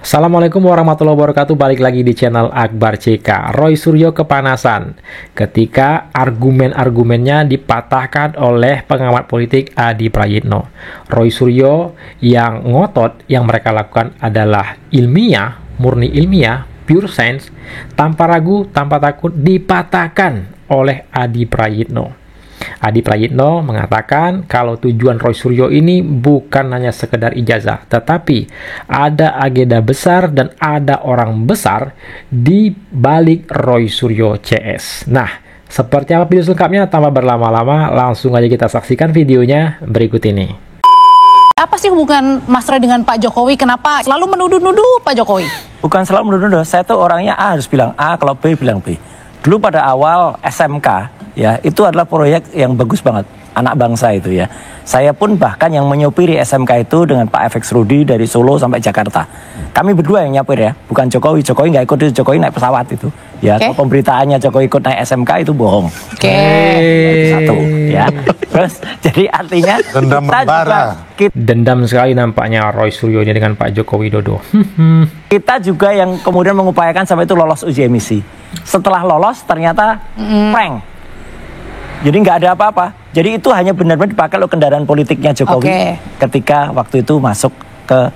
Assalamualaikum warahmatullahi wabarakatuh. Balik lagi di channel Akbar CK. Roy Suryo kepanasan ketika argumen-argumennya dipatahkan oleh pengamat politik Adi Prayitno. Roy Suryo yang ngotot yang mereka lakukan adalah ilmiah, murni ilmiah, pure science, tanpa ragu, tanpa takut dipatahkan oleh Adi Prayitno. Adi Prayitno mengatakan kalau tujuan Roy Suryo ini bukan hanya sekedar ijazah, tetapi ada agenda besar dan ada orang besar di balik Roy Suryo CS. Nah, seperti apa video selengkapnya? Tanpa berlama-lama, langsung aja kita saksikan videonya berikut ini. Apa sih hubungan Mas Roy dengan Pak Jokowi? Kenapa selalu menuduh-nuduh Pak Jokowi? Bukan selalu menuduh, saya tuh orangnya A harus bilang A, kalau B bilang B. Dulu pada awal SMK, ya itu adalah proyek yang bagus banget, anak bangsa itu ya. Saya pun bahkan yang menyupiri SMK itu dengan Pak FX Rudi dari Solo sampai Jakarta. Kami berdua yang nyapir ya, bukan Jokowi. Jokowi nggak ikut, Jokowi naik pesawat itu. Ya, pemberitaannya Jokowi ikut naik SMK itu bohong. Satu, ya. Terus jadi artinya dendam membara. Dendam sekali nampaknya Roy Suryo dengan Pak Joko Widodo. Kita juga yang kemudian mengupayakan sampai itu lolos uji emisi. Setelah lolos ternyata prank. Jadi nggak ada apa-apa. Jadi itu hanya benar-benar dipakai oleh kendaraan politiknya Jokowi ketika waktu itu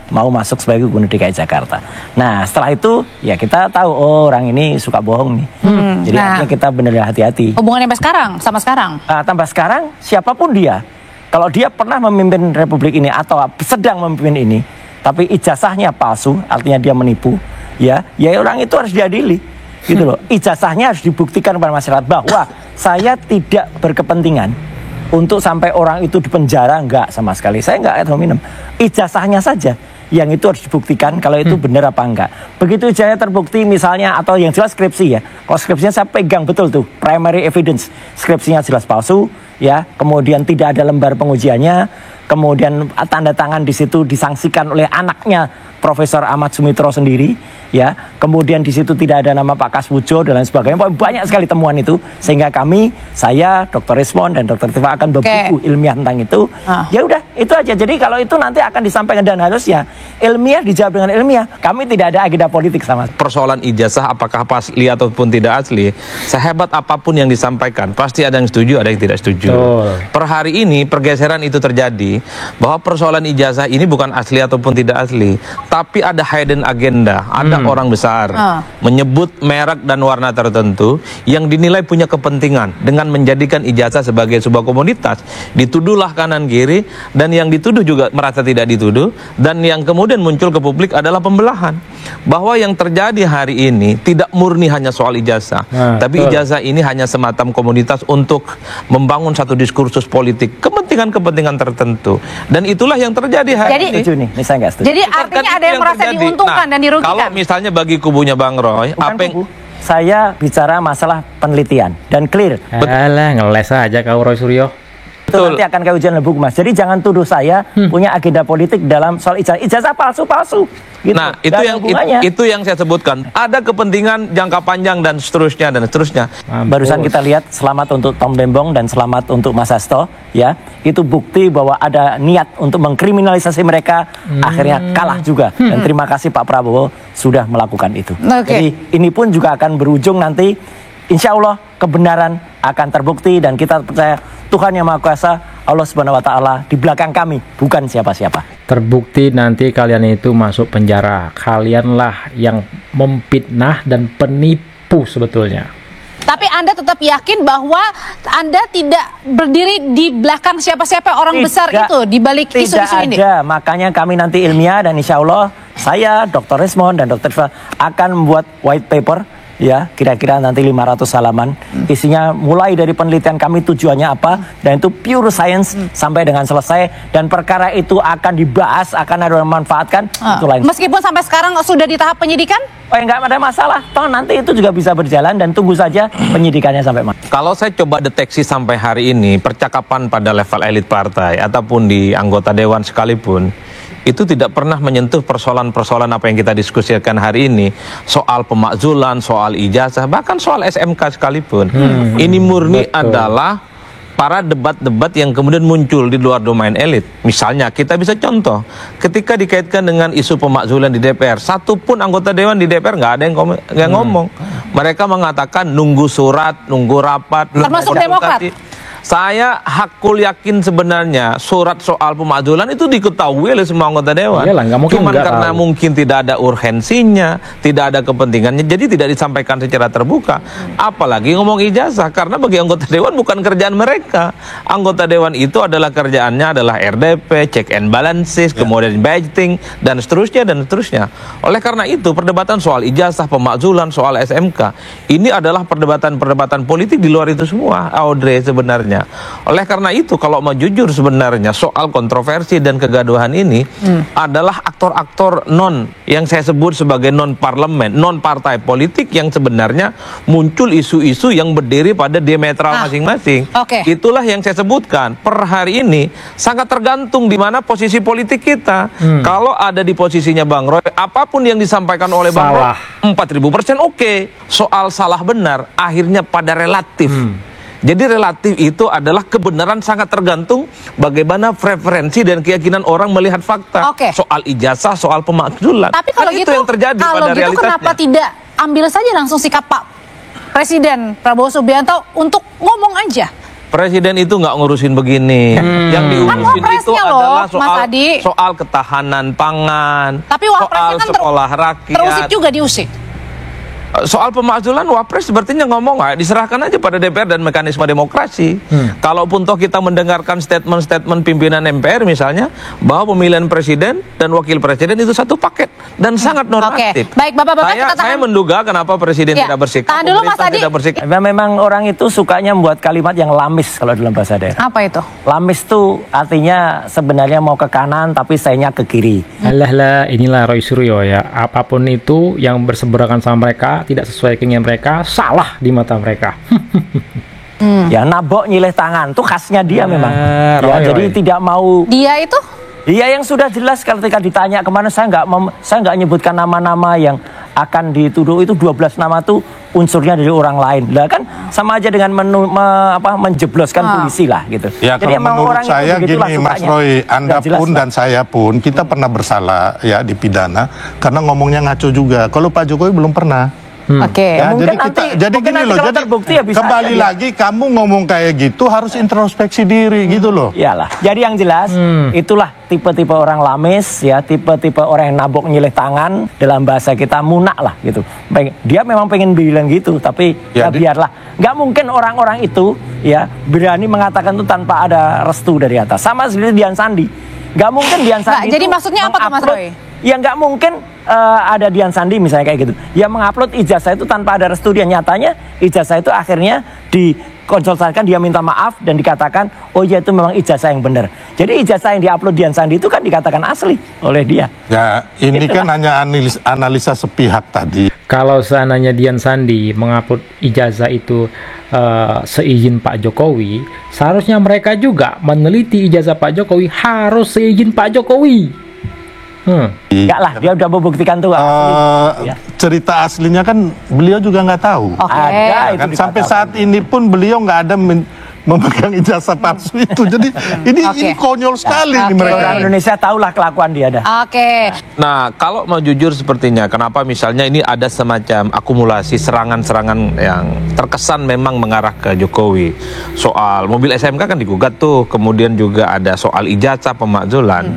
mau masuk sebagai Gubernur DKI Jakarta. Nah setelah itu ya kita tahu orang ini suka bohong nih. Jadi akhirnya kita benar-benar hati-hati. Hubungannya sampai sekarang? Tambah sekarang siapapun dia, kalau dia pernah memimpin Republik ini atau sedang memimpin ini, tapi ijazahnya palsu, artinya dia menipu, ya orang itu harus diadili. Gitu loh. Ijazahnya harus dibuktikan kepada masyarakat bahwa saya tidak berkepentingan untuk sampai orang itu dipenjara, enggak sama sekali. Saya enggak ada minum. Ijazahnya saja yang itu harus dibuktikan kalau itu benar apa enggak. Begitu ijazahnya terbukti misalnya, atau yang jelas skripsi ya. Kalau skripsinya saya pegang betul tuh, primary evidence. Skripsinya jelas palsu, ya. Kemudian tidak ada lembar pengujiannya. Kemudian tanda tangan di situ disangsikan oleh anaknya Profesor Ahmad Sumitro sendiri, ya. Kemudian di situ tidak ada nama Pak Kaswojo dan lain sebagainya. Banyak sekali temuan itu, sehingga saya, Dr. Rismond dan Dr. Tifa akan berbuku ilmiah tentang itu. Ya udah, itu aja. Jadi kalau itu nanti akan disampaikan dan harusnya ilmiah dijawab dengan ilmiah. Kami tidak ada agenda politik sama. Persoalan ijazah apakah asli ataupun tidak asli, sehebat apapun yang disampaikan, pasti ada yang setuju, ada yang tidak setuju. Per hari ini pergeseran itu terjadi, bahwa persoalan ijazah ini bukan asli ataupun tidak asli, tapi ada hidden agenda, ada orang besar menyebut merek dan warna tertentu yang dinilai punya kepentingan dengan menjadikan ijazah sebagai sebuah komoditas. Dituduhlah kanan kiri, dan yang dituduh juga merasa tidak dituduh, dan yang kemudian muncul ke publik adalah pembelahan. Bahwa yang terjadi hari ini tidak murni hanya soal ijazah, tapi ijazah ini hanya semacam komoditas untuk membangun satu diskursus politik, kepentingan-kepentingan tertentu. Dan itulah yang terjadi hari ini. Jadi artinya ada yang merasa diuntungkan dan dirugikan. Kalau misalnya bagi kubunya Bang Roy, saya bicara masalah penelitian dan clear. Alah, ngeles aja kau Roy Suryo. Itu nanti akan kayak ujian lebuk, Mas. Jadi jangan tuduh saya punya agenda politik dalam soal ijazah palsu. Gitu. Nah, itu yang saya sebutkan. Ada kepentingan jangka panjang dan seterusnya dan seterusnya. Barusan kita lihat selamat untuk Tom Dembong dan selamat untuk Mas Hasto, ya. Itu bukti bahwa ada niat untuk mengkriminalisasi mereka, akhirnya kalah juga. Dan terima kasih Pak Prabowo sudah melakukan itu. Jadi ini pun juga akan berujung nanti, insya Allah kebenaran akan terbukti, dan kita percaya Tuhan Yang Maha Kuasa, Allah Subhanahu wa Ta'ala di belakang kami, bukan siapa-siapa. Terbukti nanti kalian itu masuk penjara. Kalianlah yang memfitnah dan penipu sebetulnya. Tapi Anda tetap yakin bahwa Anda tidak berdiri di belakang siapa-siapa orang besar itu, di balik isu-isu ini? Tidak ada, makanya kami nanti ilmiah, dan insya Allah saya, Dr. Rismond dan Dr. Tifa akan membuat white paper, ya, kira-kira nanti 500 halaman. Isinya mulai dari penelitian kami tujuannya apa, dan itu pure science sampai dengan selesai, dan perkara itu akan dibahas, akan ada yang memanfaatkan. Itu lain. Meskipun sampai sekarang sudah di tahap penyidikan? Nggak ada masalah, toh nanti itu juga bisa berjalan, dan tunggu saja penyidikannya sampai mana. Kalau saya coba deteksi sampai hari ini, percakapan pada level elit partai ataupun di anggota dewan sekalipun, itu tidak pernah menyentuh persoalan-persoalan apa yang kita diskusikan hari ini, soal pemakzulan, soal ijazah, bahkan soal SMK sekalipun. Ini murni adalah para debat-debat yang kemudian muncul di luar domain elit. Misalnya kita bisa contoh, ketika dikaitkan dengan isu pemakzulan di DPR, satupun anggota dewan di DPR nggak ada yang ngomong. Mereka mengatakan nunggu surat, nunggu rapat. Termasuk Demokrat. Saya hakul yakin sebenarnya surat soal pemakzulan itu diketahui oleh semua anggota dewan. Iyalah, nggak mungkin Cuman nggak karena tahu. mungkin tidak ada urgensinya, tidak ada kepentingannya, jadi tidak disampaikan secara terbuka. Apalagi ngomong ijazah, karena bagi anggota dewan bukan kerjaan mereka. Anggota dewan itu adalah kerjaannya adalah RDP, check and balances, kemudian budgeting, dan seterusnya dan seterusnya. Oleh karena itu perdebatan soal ijazah, pemakzulan, soal SMK ini adalah perdebatan politik di luar itu semua, Audrey, sebenarnya. Oleh karena itu kalau mau jujur sebenarnya soal kontroversi dan kegaduhan ini adalah aktor-aktor yang saya sebut sebagai non parlemen, non partai politik yang sebenarnya muncul isu-isu yang berdiri pada diametral masing-masing. Itulah yang saya sebutkan. Per hari ini sangat tergantung di mana posisi politik kita. Kalau ada di posisinya Bang Roy, apapun yang disampaikan oleh Bang Roy 4000% oke. Soal salah benar akhirnya pada relatif. Jadi relatif itu adalah kebenaran sangat tergantung bagaimana preferensi dan keyakinan orang melihat fakta. Soal ijazah, soal pemakzulan. Tapi kalau gitu, itu yang terjadi kalau pada gitu realitasnya. kenapa tidak ambil saja langsung sikap Pak Presiden Prabowo Subianto untuk ngomong aja? Presiden itu nggak ngurusin begini. Yang diurusin itu adalah soal ketahanan pangan, tapi soal sekolah rakyat. Terusik juga diusik. Soal pemakzulan Wapres sepertinya ngomong diserahkan aja pada DPR dan mekanisme demokrasi. Kalaupun toh kita mendengarkan statement-statement pimpinan MPR misalnya bahwa pemilihan presiden dan wakil presiden itu satu paket dan sangat normatif. Baik, Bapak-bapak, saya menduga kenapa presiden tidak bersikap. Tahan dulu Mas Adi. Memang orang itu sukanya membuat kalimat yang lamis kalau dalam bahasa daerah. Apa itu? Lamis itu artinya sebenarnya mau ke kanan tapi sayanya ke kiri. Alah, inilah Roy Suryo ya. Apapun itu yang berseberangan sama mereka, tidak sesuai keinginan mereka, salah di mata mereka. Ya nabok nyileh tangan, itu khasnya dia memang. Ya, jadi tidak mau. Dia itu? Dia yang sudah jelas ketika ditanya kemana, saya nggak nyebutkan nama-nama yang akan dituduh, itu 12 nama tuh unsurnya dari orang lain. Lah kan sama aja dengan menjebloskan polisi lah gitu. Ya, jadi kalau menurut saya gini Mas Roy, Anda pun dan saya pun kita pernah bersalah ya dipidana karena ngomongnya ngaco juga. Kalau Pak Jokowi belum pernah. Ya, jadi gini loh, jadi kembali lagi kamu ngomong kayak gitu harus introspeksi diri gitu loh. Iyalah. Jadi yang jelas itulah tipe-tipe orang lamis ya, tipe-tipe orang yang nabok nyileh tangan, dalam bahasa kita munak lah gitu. Dia memang pengen bilang gitu, tapi ya biarlah. Nggak mungkin orang-orang itu ya berani mengatakan itu tanpa ada restu dari atas. Sama seperti Dian Sandi. Nggak mungkin Dian Sandi. Jadi maksudnya apa tuh Mas Roy? Ya nggak mungkin ada Dian Sandi misalnya kayak gitu. Ya mengupload ijazah itu tanpa ada restu dia. Nyatanya ijazah itu akhirnya dikonsultasikan, dia minta maaf dan dikatakan oh ya itu memang ijazah yang benar. Jadi ijazah yang diupload Dian Sandi itu kan dikatakan asli oleh dia. Ya ini kan hanya analisa sepihak tadi. Kalau seandainya Dian Sandi mengupload ijazah itu seizin Pak Jokowi, seharusnya mereka juga meneliti ijazah Pak Jokowi harus seizin Pak Jokowi. Enggak lah, dia udah membuktikan tuh cerita aslinya kan beliau juga nggak tahu. Ada kan sampai saat ini pun beliau nggak ada memegang ijazah palsu itu. Jadi ini konyol sekali nih mereka. Orang Indonesia tahulah kelakuan dia dah. Nah, kalau mau jujur sepertinya, kenapa misalnya ini ada semacam akumulasi serangan-serangan yang terkesan memang mengarah ke Jokowi. Soal mobil SMK kan digugat tuh, kemudian juga ada soal ijazah pemakzulan.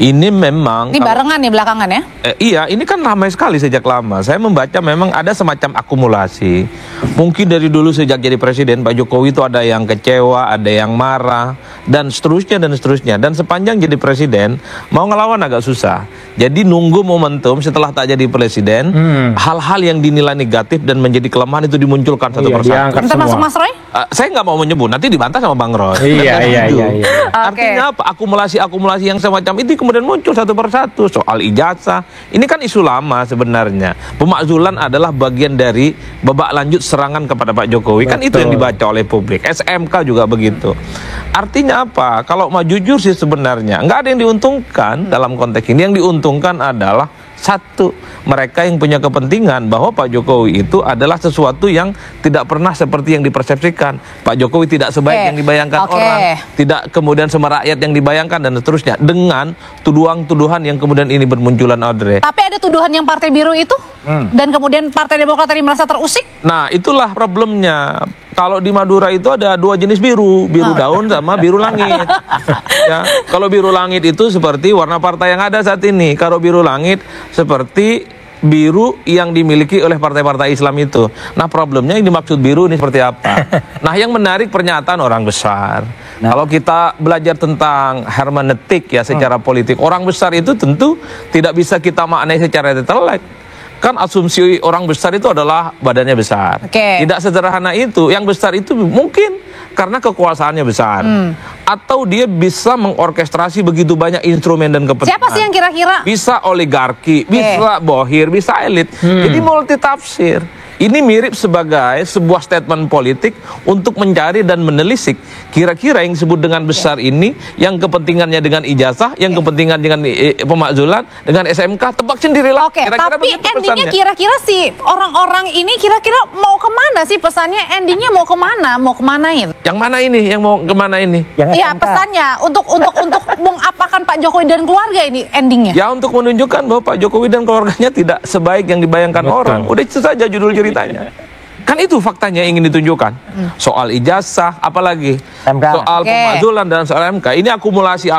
Ini memang barengan nih belakangan ya? Iya, ini kan ramai sekali sejak lama. Saya membaca memang ada semacam akumulasi. Mungkin dari dulu sejak jadi presiden Pak Jokowi itu ada yang kecewa, ada yang marah, dan seterusnya dan seterusnya. Dan sepanjang jadi presiden mau ngelawan agak susah. Jadi nunggu momentum setelah tak jadi presiden, hal-hal yang dinilai negatif dan menjadi kelemahan itu dimunculkan satu persatu. Termasuk Mas Roy? Saya nggak mau menyebut, nanti dibantah sama Bang Roy. Iya. Artinya apa? Akumulasi yang semacam itu kemudian muncul satu persatu. Soal ijazah, ini kan isu lama sebenarnya. Pemakzulan adalah bagian dari babak lanjut serangan kepada Pak Jokowi. Kan itu yang dibaca oleh publik. SMK juga begitu. Artinya apa? Kalau mau jujur sih sebenarnya nggak ada yang diuntungkan dalam konteks ini. Yang diuntungkan adalah Satu, mereka yang punya kepentingan bahwa Pak Jokowi itu adalah sesuatu yang tidak pernah seperti yang dipersepsikan. Pak Jokowi tidak sebaik yang dibayangkan orang, tidak kemudian sama rakyat yang dibayangkan, dan seterusnya, dengan tuduhan-tuduhan yang kemudian ini bermunculan, Audrey. Tapi ada tuduhan yang Partai Biru itu, dan kemudian Partai Demokrat tadi merasa terusik. Nah, itulah problemnya. Kalau di Madura itu ada dua jenis biru, biru daun sama biru langit. Ya, kalau biru langit itu seperti warna partai yang ada saat ini. Kalau biru langit seperti biru yang dimiliki oleh partai-partai Islam itu. Nah, problemnya yang dimaksud biru ini seperti apa? Nah, yang menarik pernyataan orang besar. Kalau kita belajar tentang hermeneutik ya secara politik, orang besar itu tentu tidak bisa kita maknai secara intelek. Kan asumsi orang besar itu adalah badannya besar. Tidak sederhana itu. Yang besar itu mungkin karena kekuasaannya besar. Atau dia bisa mengorkestrasi begitu banyak instrumen dan kepentingan. Siapa sih yang kira-kira? Bisa oligarki, bisa bohir, bisa elit. Jadi multitafsir. Ini mirip sebagai sebuah statement politik untuk mencari dan menelisik kira-kira yang disebut dengan besar ini, yang kepentingannya dengan ijazah, yang kepentingan dengan pemakzulan, dengan SMK, tebak sendirilah. Tapi endingnya kira-kira si orang-orang ini kira-kira mau kemana sih pesannya? Endingnya mau kemana? Mau kemanain? Yang mana ini? Yang mau kemana ini? Iya, pesannya untuk mengapakan Pak Jokowi dan keluarga ini endingnya? Ya, untuk menunjukkan bahwa Pak Jokowi dan keluarganya tidak sebaik yang dibayangkan orang. Udah itu saja judul ceritanya. Kan itu faktanya yang ingin ditunjukkan. Soal ijazah, apalagi soal pemakzulan dan soal MK. Ini akumulasi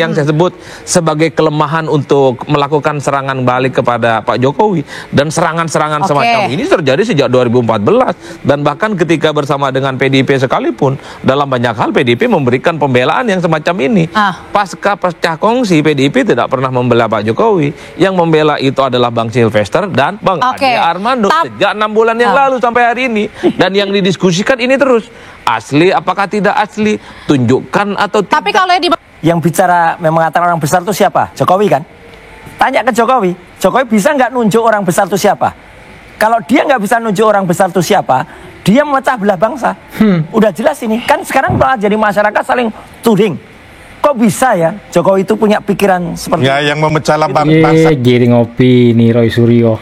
yang saya sebut sebagai kelemahan untuk melakukan serangan balik kepada Pak Jokowi. Dan serangan-serangan semacam ini terjadi sejak 2014. Dan bahkan ketika bersama dengan PDIP sekalipun, dalam banyak hal PDIP memberikan pembelaan yang semacam ini. Pasca pecah kongsi, PDIP tidak pernah membela Pak Jokowi. Yang membela itu adalah Bang Silvester dan Bang Ade Armando sejak 6 bulan yang lalu sampai hari ini. Dan yang didiskusikan ini terus, asli apakah tidak asli, tunjukkan atau tidak. Tapi kalau yang bicara mengatakan orang besar itu siapa? Jokowi kan? Tanya ke Jokowi, Jokowi bisa nggak nunjuk orang besar itu siapa? Kalau dia nggak bisa nunjuk orang besar itu siapa, dia memecah belah bangsa. Udah jelas ini, kan sekarang malah jadi masyarakat saling tuding. Kok bisa ya Jokowi itu punya pikiran seperti ya yang memecah bangsa? Giring opini Roy Suryo.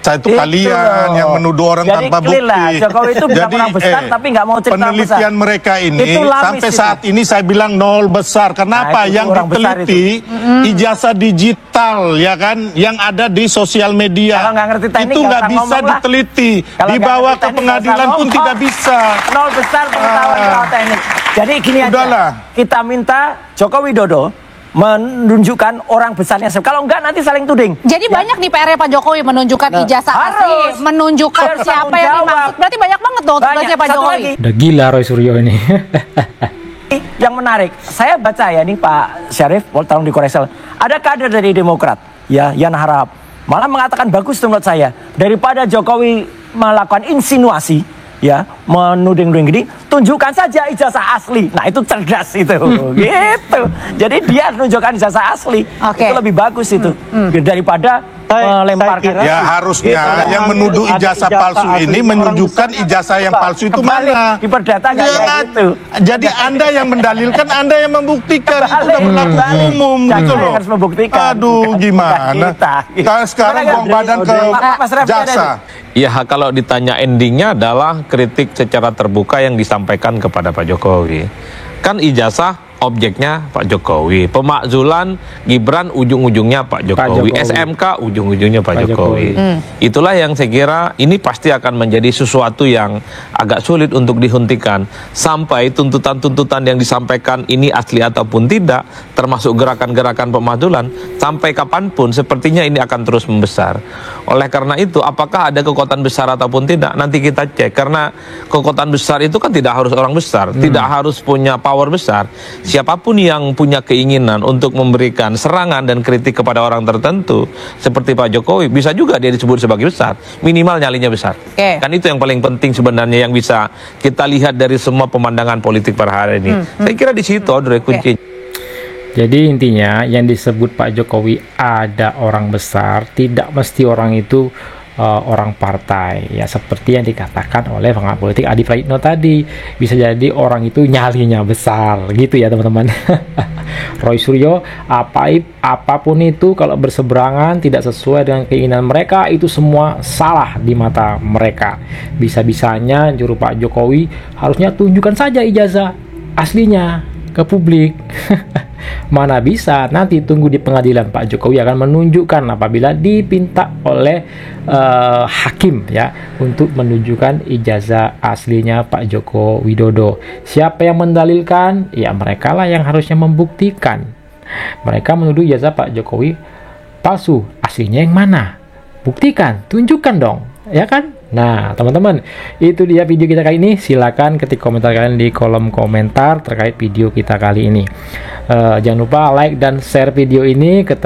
Saya itu kalian yang menuduh orang tanpa bukti. Jokowi itu bisa orang besar tapi nggak mau cerita penelitian besar. Mereka ini sampai saat ini saya bilang 0 besar. Kenapa? Yang diteliti ijazah digital ya kan, yang ada di sosial media. Kalau nggak ngerti teknik, itu nggak bisa diteliti. Dibawa ke pengadilan pun tidak bisa. 0 besar pengetahuan soal teknik. Jadi gini aja. Kita minta Joko Widodo menunjukkan orang besarnya. Kalau enggak nanti saling tuding. Jadi banyak nih PR-nya Pak Jokowi menunjukkan ijazah asli, menunjukkan siapa yang dimaksud. Berarti banyak banget dong tugasnya Pak Jokowi. Udah gila Roy Suryo ini. Yang menarik, saya baca ya nih Pak Syarif, tolong dikoreksi. Ada kader dari Demokrat, ya Yan Harahap, malah mengatakan bagus menurut saya, daripada Jokowi melakukan insinuasi, ya menuding-nuding gini, tunjukkan saja ijazah asli. Nah itu cerdas itu, gitu. Jadi dia menunjukkan ijazah asli, itu lebih bagus itu daripada melemparkan. Ya harusnya yang menuduh ijazah palsu ini menunjukkan ijazah yang palsu itu mana. Di perdata gitu. Jadi Anda yang mendalilkan, Anda yang membuktikan. Itu udah berlaku umum gitu loh. Harus membuktikan. Aduh gimana? Sekarang buang badan ke jasa. Ya kalau ditanya endingnya adalah kritik secara terbuka yang disampaikan kepada Pak Jokowi. Kan ijazah objeknya Pak Jokowi, pemakzulan Gibran ujung-ujungnya Pak Jokowi, SMK ujung-ujungnya Pak Jokowi. Itulah yang saya kira ini pasti akan menjadi sesuatu yang agak sulit untuk dihentikan sampai tuntutan-tuntutan yang disampaikan ini asli ataupun tidak, termasuk gerakan-gerakan pemakzulan, sampai kapanpun sepertinya ini akan terus membesar. Oleh karena itu, apakah ada kekuatan besar ataupun tidak, nanti kita cek. Karena kekuatan besar itu kan tidak harus orang besar, tidak harus punya power besar. Siapapun yang punya keinginan untuk memberikan serangan dan kritik kepada orang tertentu seperti Pak Jokowi, bisa juga dia disebut sebagai besar, minimal nyalinya besar. Kan itu yang paling penting sebenarnya yang bisa kita lihat dari semua pemandangan politik pada hari ini. Saya kira di situ Audrey kunci. Jadi intinya yang disebut Pak Jokowi ada orang besar, tidak mesti orang itu orang partai, ya seperti yang dikatakan oleh pengamat politik Adi Prayitno tadi. Bisa jadi orang itu nyalinya besar gitu ya teman-teman. Roy Suryo, apapun itu kalau berseberangan tidak sesuai dengan keinginan mereka, itu semua salah di mata mereka. Bisa-bisanya juru Pak Jokowi harusnya tunjukkan saja ijazah aslinya ke publik. Mana bisa, nanti tunggu di pengadilan, Pak Jokowi akan menunjukkan apabila dipinta oleh hakim ya untuk menunjukkan ijazah aslinya Pak Joko Widodo. Siapa yang mendalilkan? Ya mereka lah yang harusnya membuktikan. Mereka menuduh ijazah Pak Jokowi palsu, aslinya yang mana? Buktikan, tunjukkan dong, ya kan? Nah, teman-teman, itu dia video kita kali ini. Silakan ketik komentar kalian di kolom komentar terkait video kita kali ini. Jangan lupa like dan share video ini ke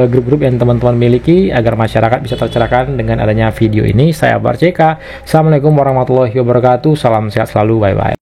grup-grup yang teman-teman miliki agar masyarakat bisa tercerahkan dengan adanya video ini. Saya Akbar CK. Assalamualaikum warahmatullahi wabarakatuh. Salam sehat selalu. Bye-bye.